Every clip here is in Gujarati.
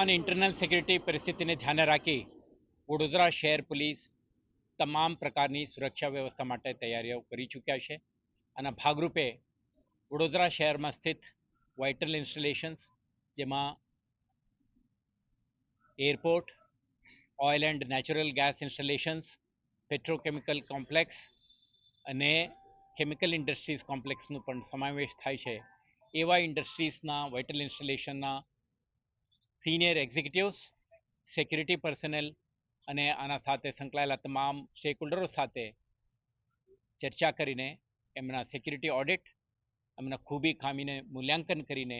वर्तमान इंटरनल सिक्योरिटी परिस्थिति ने ध्यान राखी वडोदरा शहर पुलिस તમામ પ્રકારની સુરક્ષા વ્યવસ્થા માટે તૈયારીઓ કરી ચૂક્યા છે અને ભાગરૂપે વડોદરા શહેરમાં સ્થિત વાઇટલ ઇન્સ્ટોલેશન્સ જેમાં airport, oil and natural gas installations, petrochemical complex અને કેમિકલ ઇન્ડસ્ટ્રીઝ કોમ્પ્લેક્સનો પણ સમાવેશ થાય છે. એવા ઇન્ડસ્ટ્રીઝના વાઇટલ ઇન્સ્ટોલેશનના સિનિયર એક્ઝિક્યુટિવ્સ, સિક્યુરિટી પર્સનલ અને આના સાથે સંકળાયેલા તમામ સ્ટેકહોલ્ડરો સાથે ચર્ચા કરીને એમના સિક્યુરિટી ઓડિટ, એમના ખૂબી ખામીને મૂલ્યાંકન કરીને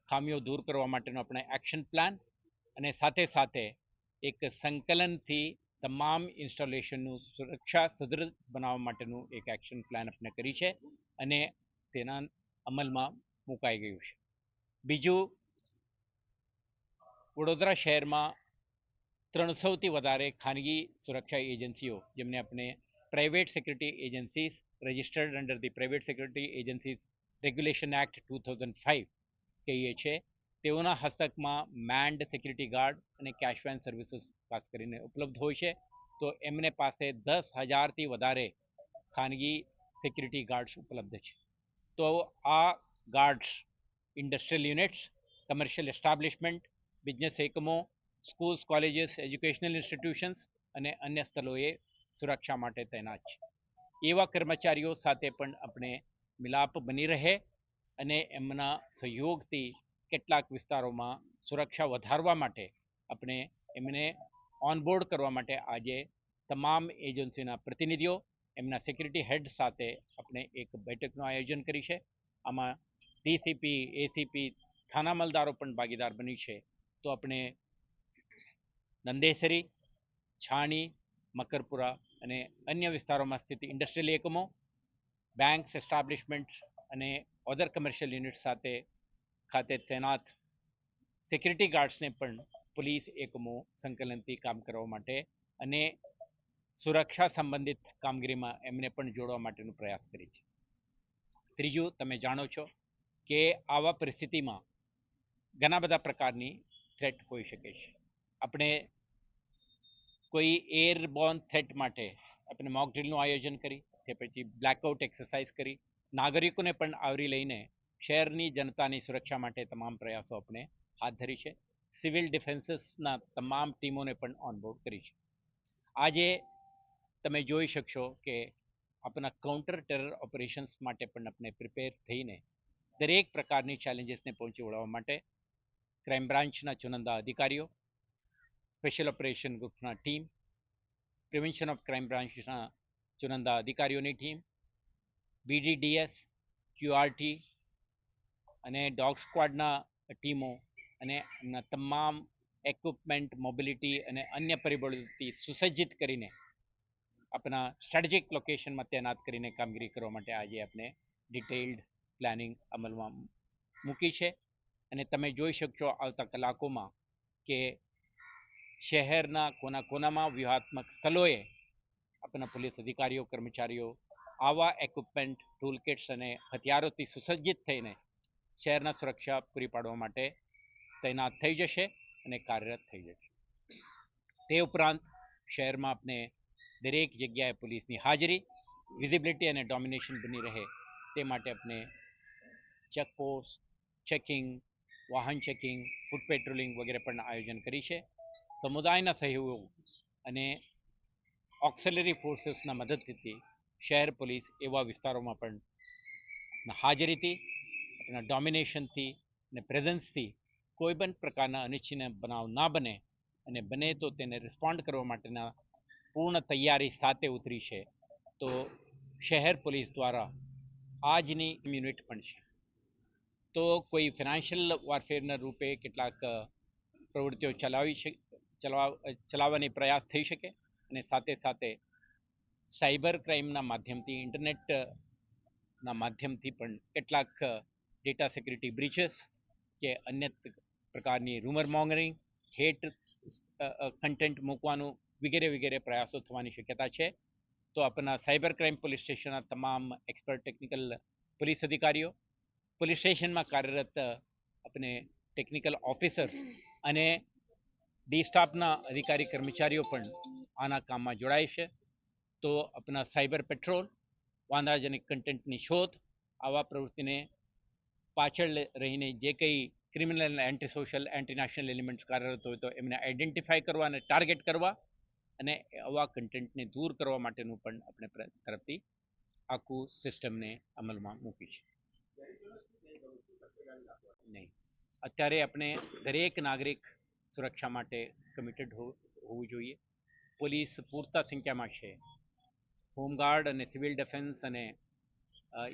ખામીઓ દૂર કરવા માટેનો આપણે એક્શન પ્લાન અને સાથે સાથે એક સંકલનથી તમામ ઇન્સ્ટોલેશનનું સુરક્ષા સુદૃઢ બનાવવા માટેનું એક એક્શન પ્લાન આપણે કરી છે અને તેના અમલમાં મુકાઈ ગયું છે. બીજું, વડોદરા શહેરમાં 300થી વધારે ખાનગી સુરક્ષા એજન્સીઓ જેમને આપણે private security agencies registered under the private security agencies regulation act 2005 કહીએ છીએ, તેઓના હસ્તકમાં મેન્ડ સિક્યુરિટી ગાર્ડ અને કેશ વેન સર્વિસીસ ખાસ કરીને ઉપલબ્ધ હોય છે. તો એમને પાસે 10,000થી વધારે ખાનગી સિક્યુરિટી ગાર્ડ્સ ઉપલબ્ધ છે. તો આ guards industrial units, commercial establishment, business એકમો, સ્કૂલ્સ, કોલેજીસ, એજ્યુકેશનલ ઇન્સ્ટિટ્યુશન્સ અને અન્ય સ્થળોએ સુરક્ષા માટે તૈનાત છે. એવા કર્મચારીઓ સાથે પણ આપણે મિલાપ બની રહે અને એમના સહયોગથી કેટલાક વિસ્તારોમાં સુરક્ષા વધારવા માટે આપણે એમને ઓનબોર્ડ કરવા માટે આજે તમામ એજન્સીના પ્રતિનિધિઓ એમના સિક્યુરિટી હેડ સાથે આપણે એક બેઠકનું આયોજન કરી છે. આમાં ડીસીપી, એસીપી, થાના અમલદારો પણ ભાગીદાર બની છે. તો આપણે નંદેસરી, છાણી, મકરપુરા અને અન્ય વિસ્તારોમાં સ્થિત ઇન્ડસ્ટ્રીયલ એકમો, બેંક્સ, એસ્ટાબ્લિશમેન્ટ્સ અને અધર કમર્શિયલ યુનિટ સાથે ખાતે તૈનાત સિક્યુરિટી ગાર્ડ્સને પણ પોલીસ એકમો સંકલનથી કામ કરવા માટે અને સુરક્ષા સંબંધિત કામગીરીમાં એમને પણ જોડવા માટેનો પ્રયાસ કરી છે. ત્રીજું, તમે જાણો છો કે આવા પરિસ્થિતિમાં ઘણા બધા પ્રકારની થ્રેટ હોઈ શકે છે. આપણે કોઈ એરબોર્ન થ્રેટ માટે આપણે મોક ડ્રીલનું આયોજન કરી, તે પછી બ્લેકઆઉટ એક્સરસાઇઝ કરી, નાગરિકોને પણ આવરી લઈને શહેરની જનતાની સુરક્ષા માટે તમામ પ્રયાસો આપણે હાથ ધરી છે. સિવિલ ડિફેન્સીસના તમામ ટીમોને પણ ઓનબોર્ડ કરી છે. આજે તમે જોઈ શકશો કે આપણા કાઉન્ટર ટેરર ઓપરેશન્સ માટે પણ આપણે પ્રિપેર થઈને દરેક પ્રકારની ચેલેન્જીસને પહોંચી વળવા માટે ક્રાઇમ બ્રાન્ચના ચુનંદા અધિકારીઓ, સ્પેશિયલ ઓપરેશન ગ્રુપના ટીમ, પ્રિવેન્શન ઓફ ક્રાઇમ બ્રાન્ચના ચુનંદા અધિકારીઓની ટીમ, બીડીડીએસ, ક્યુઆરટી અને ડોગ સ્ક્વોડના ટીમો અને એમના તમામ ઇક્વિપમેન્ટ, મોબિલિટી અને અન્ય પરિબળોથી સુસજ્જિત કરીને આપણા સ્ટ્રેટેજિક લોકેશનમાં તૈનાત કરીને કામગીરી કરવા માટે આજે આપણે ડિટેઇલ્ડ પ્લાનિંગ અમલમાં મૂકી છે. અને તમે જોઈ શકશો આવતા કલાકોમાં કે શહેરના કોનામાં વ્યૂહાત્મક સ્થળોએ આપણા પોલીસ અધિકારીઓ, કર્મચારીઓ આવા ઇક્વિપમેન્ટ, ટૂલ કિટ્સ અને હથિયારોથી સુસજ્જિત થઈને શહેરના સુરક્ષા પૂરી પાડવા માટે તૈનાત થઈ જશે અને કાર્યરત થઈ જશે. તે ઉપરાંત શહેરમાં આપણે દરેક જગ્યાએ પોલીસની હાજરી, વિઝિબિલિટી અને ડોમિનેશન બની રહે તે માટે આપણે ચેકપોસ્ટ, ચેકિંગ, વાહન ચેકિંગ, ફૂટ પેટ્રોલિંગ વગેરે પણ આયોજન કરી છે. સમુદાયના સહયોગ અને ઓક્સિલરી ફોર્સીસના મદદથી શહેર પોલીસ એવા વિસ્તારોમાં પણ હાજરીથી, એના ડોમિનેશનથી અને પ્રેઝન્સથી કોઈ પણ પ્રકારના અનિચ્છનીય બનાવ ના બને અને બને તો તેને રિસ્પોન્ડ કરવા માટેના પૂર્ણ તૈયારી સાથે ઉતરી છે. તો શહેર પોલીસ દ્વારા આજની યુનિટ પણ છે. તો કોઈ ફિનાન્શિયલ વોરફેરના રૂપે કેટલાક પ્રવૃત્તિઓ ચલાવવાની પ્રયાસ થઈ શકે અને સાથે સાથે સાયબર ક્રાઇમના માધ્યમથી, ઇન્ટરનેટના માધ્યમથી પણ કેટલાક ડેટા સિક્યુરિટી બ્રીચેસ કે અન્ય પ્રકારની રૂમર મોંગરિંગ, હેટ કન્ટેન્ટ મૂકવાનું વગેરે પ્રયાસો થવાની શક્યતા છે. તો આપણા સાયબર ક્રાઇમ પોલીસ સ્ટેશનના તમામ એક્સપર્ટ ટેકનિકલ પોલીસ અધિકારીઓ, પોલીસ સ્ટેશનમાં કાર્યરત આપણે ટેકનિકલ ઓફિસર્સ અને ડી સ્ટાફના અધિકારી કર્મચારીઓ પણ આના કામમાં જોડાય છે. તો આપણા સાયબર પેટ્રોલ, વાંધાજનક કન્ટેન્ટની શોધ, આવા પ્રવૃત્તિને પાછળ રહીને જે કંઈ criminal, anti social, anti national elements કાર્યરત હોય તો એમને આઈડેન્ટિફાય કરવા અને ટાર્ગેટ કરવા અને આવા કન્ટેન્ટને દૂર કરવા માટેનું પણ આપણે તરફથી આખું સિસ્ટમને અમલમાં મૂકી છે. નહીં, અત્યારે આપણે દરેક નાગરિક સુરક્ષા માટે કમિટેડ હોવું જોઈએ. પોલીસ પૂરતા સંખ્યામાં છે. હોમગાર્ડ અને સિવિલ ડિફેન્સ અને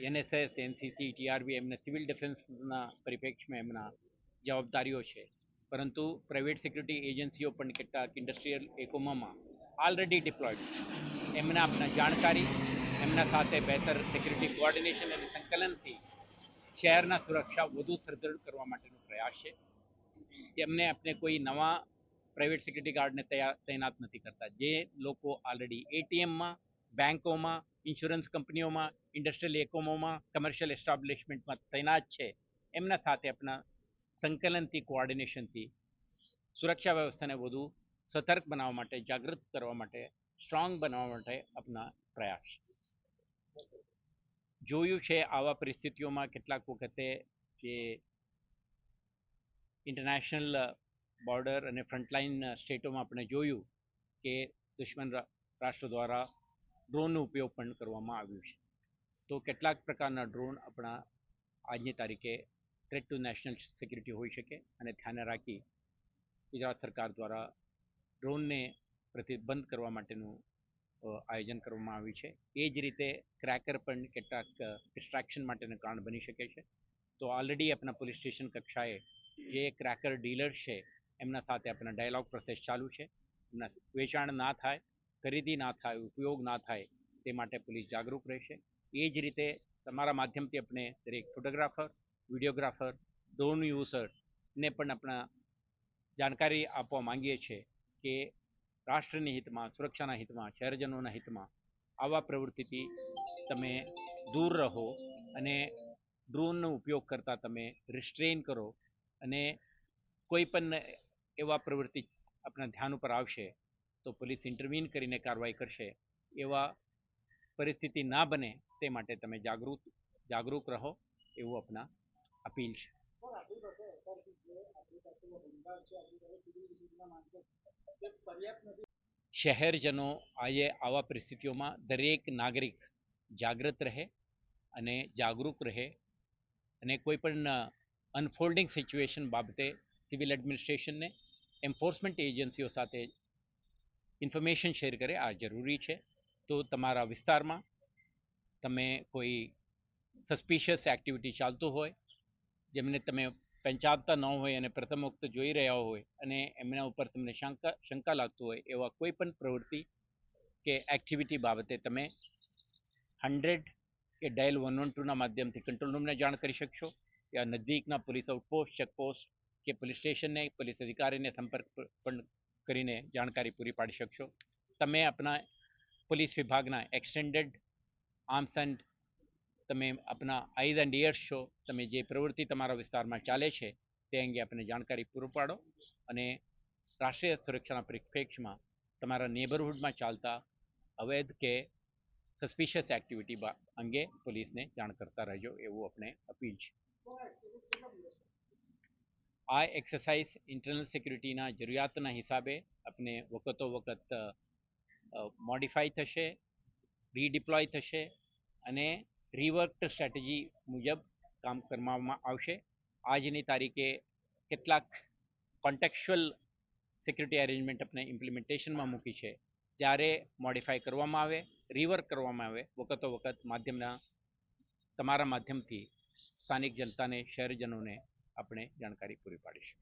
એનએસએસ, એનસીસી, ટીઆરબી એમને સિવિલ ડિફેન્સના પરિપ્રેક્ષમાં એમના જવાબદારીઓ છે. પરંતુ પ્રાઇવેટ સિક્યુરિટી એજન્સીઓ પણ કેટલાક ઇન્ડસ્ટ્રીયલ એકમોમાં ઓલરેડી ડિપ્લોયડ છે. એમના આપણા જાણકારી, એમના સાથે બહેતર સિક્યુરિટી કોઓર્ડિનેશન અને સંકલનથી શહેરના સુરક્ષા વધુ સુદૃઢ કરવા માટેનો પ્રયાસ છે. એમને આપણે કોઈ નવા પ્રાઇવેટ સિક્યુરિટી ગાર્ડને તૈનાત નથી કરતા. જે લોકો ઓલરેડી એટીએમમાં, બેંકોમાં, ઇન્સ્યોરન્સ કંપનીઓમાં, ઇન્ડસ્ટ્રીયલ એકમોમાં, કમર્શિયલ એસ્ટાબ્લિશમેન્ટમાં તૈનાત છે, એમના સાથે આપણા સંકલનથી, કોઓર્ડિનેશનથી સુરક્ષા વ્યવસ્થાને વધુ સતર્ક બનાવવા માટે, જાગૃત કરવા માટે, સ્ટ્રોંગ બનાવવા માટે આપણા પ્રયાસ જોયું છે. આવા પરિસ્થિતિઓમાં કેટલાક વખતે જે ઇન્ટરનેશનલ બોર્ડર અને ફ્રન્ટલાઇન સ્ટેટોમાં આપણે જોયું કે દુશ્મન રાષ્ટ્ર દ્વારા ડ્રોનનો ઉપયોગ પણ કરવામાં આવ્યું છે. તો કેટલાક પ્રકારના ડ્રોન આપણા આજની તારીખે થ્રેટ ટુ નેશનલ સિક્યુરિટી હોઈ શકે અને ધ્યાને રાખી ગુજરાત સરકાર દ્વારા ડ્રોનને પ્રતિબંધ કરવા માટેનું આયોજન કરવામાં આવ્યું છે. એ જ રીતે ક્રેકર પણ કેટલાક ડિસ્ટ્રેક્શન માટેનું કારણ બની શકે છે. તો ઓલરેડી આપણા પોલીસ સ્ટેશન કક્ષાએ જે ક્રેકર ડીલર છે એમના સાથે આપણા ડાયલોગ પ્રોસેસ ચાલુ છે. એમના વેચાણ ના થાય, ખરીદી ના થાય, ઉપયોગ ના થાય તે માટે પોલીસ જાગૃત રહેશે. એ જ રીતે તમારા માધ્યમથી આપણે દરેક ફોટોગ્રાફર, વિડીયોગ્રાફર, ડ્રોન યુઝરને પણ આપણા જાણકારી આપવા માંગીએ છીએ કે રાષ્ટ્રની હિતમાં, સુરક્ષાના હિતમાં, શહેરજનોના હિતમાં આવા પ્રવૃત્તિથી તમે દૂર રહો અને ડ્રોનનો ઉપયોગ કરતાં તમે રિસ્ટ્રેન કરો અને કોઈ પણ એવા પ્રવૃત્તિ આપણા ધ્યાન ઉપર આવશે તો પોલીસ ઇન્ટરવીન કરીને કાર્યવાહી કરશે. એવા પરિસ્થિતિ ના બને તે માટે તમે જાગૃત રહો એવું આપણા અપીલ છે. શહેરજનો આજે આવા પરિસ્થિતિઓમાં દરેક નાગરિક જાગૃત રહે અને જાગૃત રહે અને કોઈ પણ અનફોલ્ડિંગ સિચ્યુએશન બાબતે સિવિલ એડમિનિસ્ટ્રેશનને, એન્ફોર્સમેન્ટ એજન્સીઓ સાથે ઇન્ફોર્મેશન શેર કરે. આ જરૂરી છે. તો તમારા વિસ્તારમાં તમે કોઈ સસ્પિશિયસ એક્ટિવિટી ચાલતું હોય, જેમને તમે પંચાવતા ન હોય અને પ્રથમ વખત જોઈ રહ્યા હોય અને એમના ઉપર તમને શંકા લાગતું હોય એવા કોઈ પણ પ્રવૃત્તિ કે એક્ટિવિટી બાબતે તમે 100 કે ડાયલ 112ના માધ્યમથી કંટ્રોલ રૂમને જાણ કરી શકશો. યા નજીકના પોલીસ આઉટપોસ્ટ, ચેકપોસ્ટ કે પોલીસ સ્ટેશનને, પોલીસ અધિકારીને સંપર્ક પણ કરીને જાણકારી પૂરી પાડી શકશો. તમે આપણા પોલીસ વિભાગના એક્સટેન્ડેડ આર્મ્સ એન્ડ તમે આપણા આઈઝ એન્ડ ઇયર્સ છો. તમે જે પ્રવૃત્તિ તમારા વિસ્તારમાં ચાલે છે તે અંગે આપણને જાણકારી પૂરું પાડો અને રાષ્ટ્રીય સુરક્ષાના પરિપ્રેક્ષમાં તમારા નેબરહુડમાં ચાલતા અવૈધ કે સસ્પિશિયસ એક્ટિવિટી અંગે પોલીસને જાણ કરતા રહેજો એવું આપણે અપીલ છે. આ એક્સરસાઇઝ ઇન્ટરનલ સિક્યુરિટીના જરૂરિયાતના હિસાબે આપણે વખતો વખત મોડિફાઈ થશે, રીડિપ્લોય થશે અને રિવર્કડ સ્ટ્રેટેજી મુજબ કામ કરવામાં આવશે. આજની તારીખે કેટલાક કોન્ટેક્ચ્યુઅલ સિક્યુરિટી અરેન્જમેન્ટ આપણે ઇમ્પ્લિમેન્ટેશનમાં મૂકી છે. જ્યારે મોડિફાઈ કરવામાં આવે, રિવર્ક કરવામાં આવે વખતો વખત તમારા માધ્યમથી સ્થાનિક જનતાને, શહેરજનોને આપણે જાણકારી પૂરી પાડીશું.